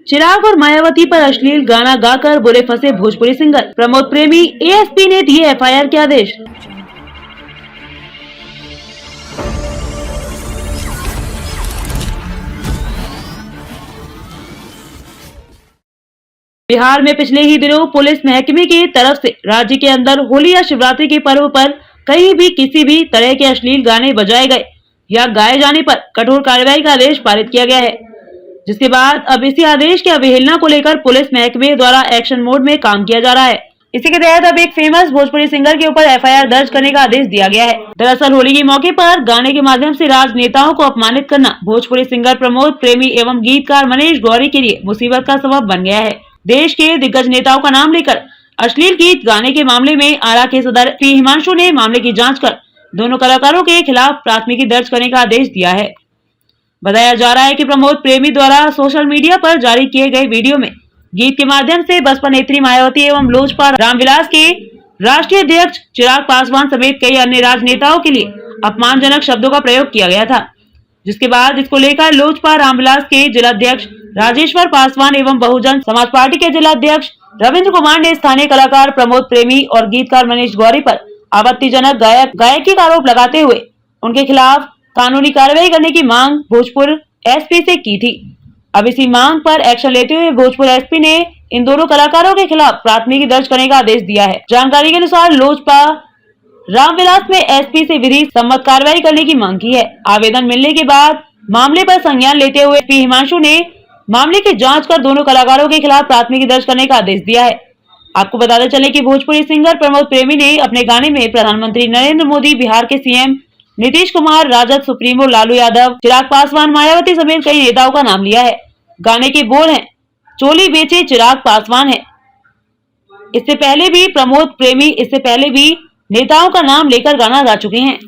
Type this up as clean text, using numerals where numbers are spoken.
चिराग और मायावती पर अश्लील गाना गाकर बुरे फंसे भोजपुरी सिंगर प्रमोद प्रेमी। एएसपी ने दिए एफआईआर के आदेश। बिहार में पिछले ही दिनों पुलिस महकमे की तरफ से राज्य के अंदर होली या शिवरात्रि के पर्व पर कहीं भी किसी भी तरह के अश्लील गाने बजाए गए या गाए जाने पर कठोर कार्रवाई का आदेश पारित किया गया है, जिसके बाद अब इसी आदेश की अवहेलना को लेकर पुलिस महकमे द्वारा एक्शन मोड में काम किया जा रहा है। इसी के तहत अब एक फेमस भोजपुरी सिंगर के ऊपर एफआईआर दर्ज करने का आदेश दिया गया है। दरअसल होली के मौके पर गाने के माध्यम से राजनेताओं को अपमानित करना भोजपुरी सिंगर प्रमोद प्रेमी एवं गीतकार मनीष गौरी के लिए मुसीबत का सबब बन गया है। देश के दिग्गज नेताओं का नाम लेकर अश्लील गीत गाने के मामले में आरा के सदर पी हिमांशु ने मामले की जांच कर दोनों कलाकारों के खिलाफ प्राथमिकी दर्ज करने का आदेश दिया है। बताया जा रहा है कि प्रमोद प्रेमी द्वारा सोशल मीडिया पर जारी किए गए वीडियो में गीत के माध्यम से बसपा नेत्री मायावती एवं लोजपा रामविलास के राष्ट्रीय अध्यक्ष चिराग पासवान समेत कई अन्य राजनेताओं के लिए अपमानजनक शब्दों का प्रयोग किया गया था, जिसके बाद इसको लेकर लोजपा रामविलास के जिलाध्यक्ष राजेश्वर पासवान एवं बहुजन समाज पार्टी के जिलाध्यक्ष रविंद्र कुमार ने स्थानीय कलाकार प्रमोद प्रेमी और गीतकार मनीष गौरी पर आपत्तिजनक गायकी का आरोप लगाते हुए उनके खिलाफ कानूनी कार्रवाई करने की मांग भोजपुर एसपी से की थी। अब इसी मांग पर एक्शन लेते हुए भोजपुर एसपी ने इन दोनों कलाकारों के खिलाफ प्राथमिकी दर्ज करने का आदेश दिया है। जानकारी के अनुसार लोजपा रामविलास में एसपी से विधि सम्मत कार्रवाई करने की मांग की है। आवेदन मिलने के बाद मामले पर संज्ञान लेते हुए पी हिमांशु ने मामले की जांच कर दोनों कलाकारों के खिलाफ प्राथमिकी दर्ज करने का आदेश दिया है। आपको बताते चले कि भोजपुरी सिंगर प्रमोद प्रेमी ने अपने गाने में प्रधानमंत्री नरेंद्र मोदी, बिहार के सीएम नीतीश कुमार, राजद सुप्रीमो लालू यादव, चिराग पासवान, मायावती समेत कई नेताओं का नाम लिया है। गाने के बोल हैं, चोली बेचे चिराग पासवान है। इससे पहले भी प्रमोद प्रेमी नेताओं का नाम लेकर गाना गा चुके हैं।